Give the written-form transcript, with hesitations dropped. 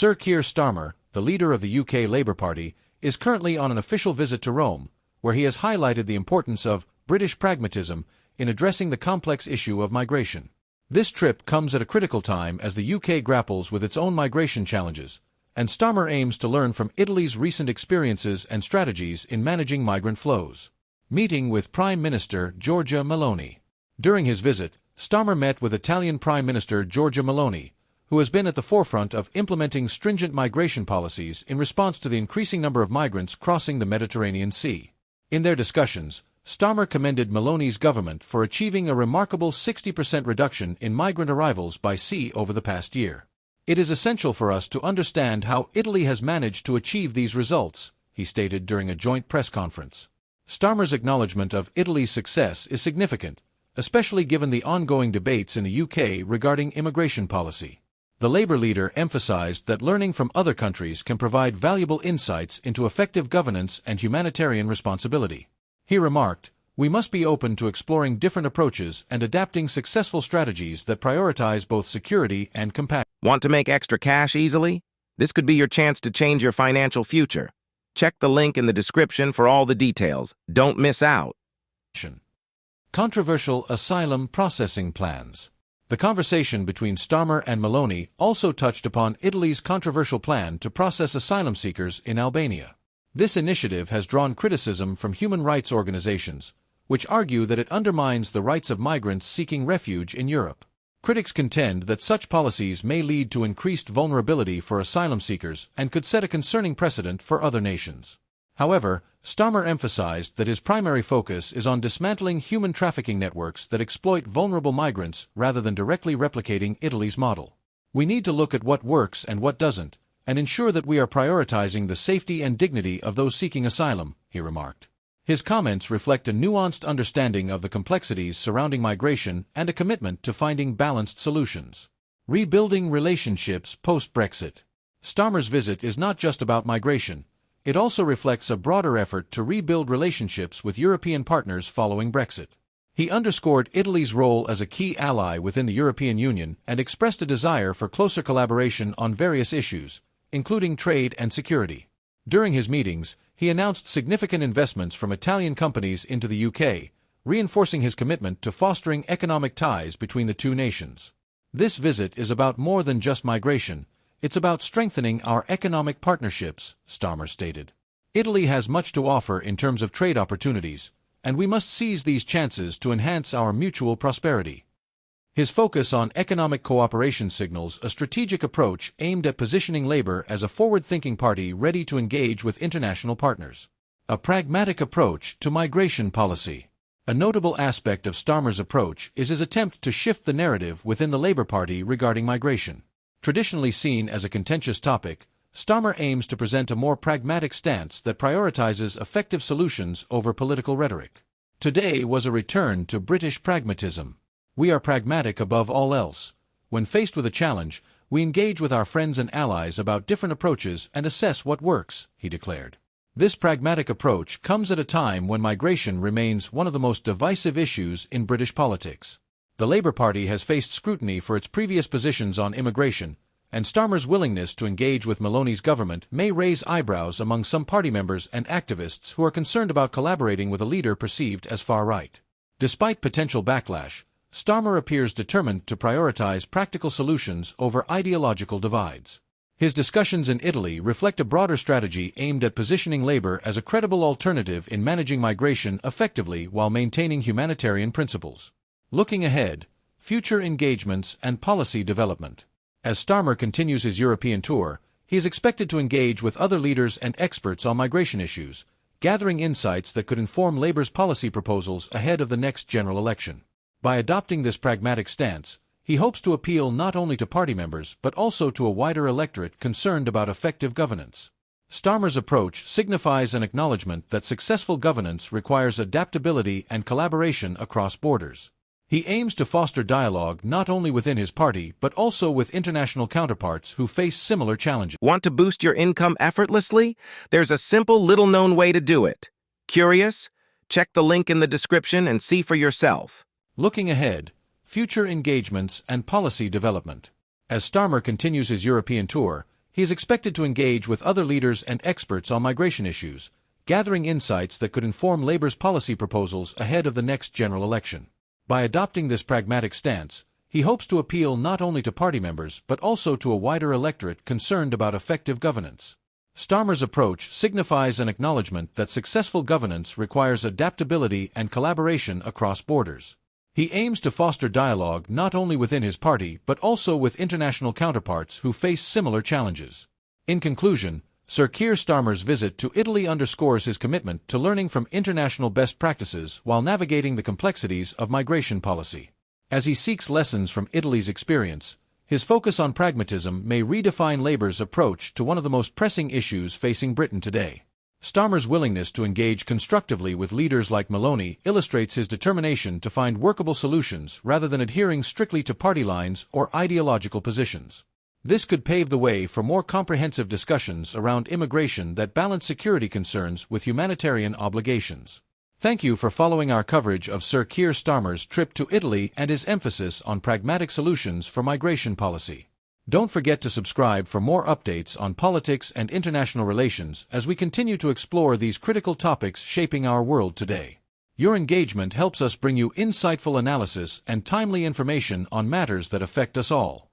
Sir Keir Starmer, the leader of the UK Labour Party, is currently on an official visit to Rome, where he has highlighted the importance of British pragmatism in addressing the complex issue of migration. This trip comes at a critical time as the UK grapples with its own migration challenges, and Starmer aims to learn from Italy's recent experiences and strategies in managing migrant flows. Meeting with Prime Minister Giorgia Meloni. During his visit, Starmer met with Italian Prime Minister Giorgia Meloni, who has been at the forefront of implementing stringent migration policies in response to the increasing number of migrants crossing the Mediterranean Sea. In their discussions, Starmer commended Meloni's government for achieving a remarkable 60% reduction in migrant arrivals by sea over the past year. "It is essential for us to understand how Italy has managed to achieve these results," he stated during a joint press conference. Starmer's acknowledgement of Italy's success is significant, especially given the ongoing debates in the UK regarding immigration policy. The Labour leader emphasized that learning from other countries can provide valuable insights into effective governance and humanitarian responsibility. He remarked, "We must be open to exploring different approaches and adapting successful strategies that prioritize both security and compassion." Want to make extra cash easily? This could be your chance to change your financial future. Check the link in the description for all the details. Don't miss out. Controversial asylum processing plans. The conversation between Starmer and Meloni also touched upon Italy's controversial plan to process asylum seekers in Albania. This initiative has drawn criticism from human rights organizations, which argue that it undermines the rights of migrants seeking refuge in Europe. Critics contend that such policies may lead to increased vulnerability for asylum seekers and could set a concerning precedent for other nations. However, Starmer emphasized that his primary focus is on dismantling human trafficking networks that exploit vulnerable migrants rather than directly replicating Italy's model. "We need to look at what works and what doesn't, and ensure that we are prioritizing the safety and dignity of those seeking asylum," he remarked. His comments reflect a nuanced understanding of the complexities surrounding migration and a commitment to finding balanced solutions. Rebuilding relationships post-Brexit. Starmer's visit is not just about migration. It also reflects a broader effort to rebuild relationships with European partners following Brexit. He underscored Italy's role as a key ally within the European Union and expressed a desire for closer collaboration on various issues, including trade and security. During his meetings, he announced significant investments from Italian companies into the UK, reinforcing his commitment to fostering economic ties between the two nations. "This visit is about more than just migration. It's about strengthening our economic partnerships," Starmer stated. "Italy has much to offer in terms of trade opportunities, and we must seize these chances to enhance our mutual prosperity." His focus on economic cooperation signals a strategic approach aimed at positioning Labour as a forward-thinking party ready to engage with international partners. A pragmatic approach to migration policy. A notable aspect of Starmer's approach is his attempt to shift the narrative within the Labour Party regarding migration. Traditionally seen as a contentious topic, Starmer aims to present a more pragmatic stance that prioritizes effective solutions over political rhetoric. Today was a return to British pragmatism. "We are pragmatic above all else. When faced with a challenge, we engage with our friends and allies about different approaches and assess what works," he declared. This pragmatic approach comes at a time when migration remains one of the most divisive issues in British politics. The Labour Party has faced scrutiny for its previous positions on immigration, and Starmer's willingness to engage with Meloni's government may raise eyebrows among some party members and activists who are concerned about collaborating with a leader perceived as far-right. Despite potential backlash, Starmer appears determined to prioritize practical solutions over ideological divides. His discussions in Italy reflect a broader strategy aimed at positioning Labour as a credible alternative in managing migration effectively while maintaining humanitarian principles. Looking ahead, future engagements and policy development. As Starmer continues his European tour, he is expected to engage with other leaders and experts on migration issues, gathering insights that could inform Labour's policy proposals ahead of the next general election. By adopting this pragmatic stance, he hopes to appeal not only to party members but also to a wider electorate concerned about effective governance. Starmer's approach signifies an acknowledgement that successful governance requires adaptability and collaboration across borders. He aims to foster dialogue not only within his party but also with international counterparts who face similar challenges. Want to boost your income effortlessly? There's a simple, little-known way to do it. Curious? Check the link in the description and see for yourself. Looking ahead, future engagements and policy development. As Starmer continues his European tour, He is expected to engage with other leaders and experts on migration issues, gathering insights that could inform Labour's policy proposals ahead of the next general election. By adopting this pragmatic stance, he hopes to appeal not only to party members but also to a wider electorate concerned about effective governance. Starmer's approach signifies an acknowledgement that successful governance requires adaptability and collaboration across borders. He aims to foster dialogue not only within his party but also with international counterparts who face similar challenges. In conclusion, Sir Keir Starmer's visit to Italy underscores his commitment to learning from international best practices while navigating the complexities of migration policy. As he seeks lessons from Italy's experience, his focus on pragmatism may redefine Labour's approach to one of the most pressing issues facing Britain today. Starmer's willingness to engage constructively with leaders like Meloni illustrates his determination to find workable solutions rather than adhering strictly to party lines or ideological positions. This could pave the way for more comprehensive discussions around immigration that balance security concerns with humanitarian obligations. Thank you for following our coverage of Sir Keir Starmer's trip to Italy and his emphasis on pragmatic solutions for migration policy. Don't forget to subscribe for more updates on politics and international relations as we continue to explore these critical topics shaping our world today. Your engagement helps us bring you insightful analysis and timely information on matters that affect us all.